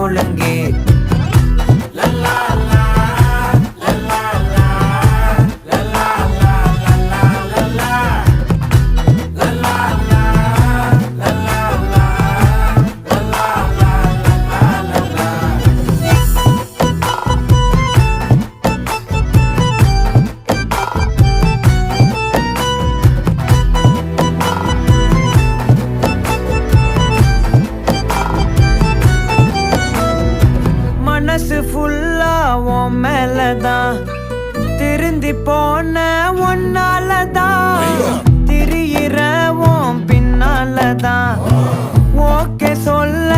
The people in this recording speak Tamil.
ஒழுங்கு. மனசு ஃபுல்லா உன் மேலதான், திருந்தி போன ஒன்னாலதான், திரியிற உன் பின்னாலதான், ஓகே சொல்ல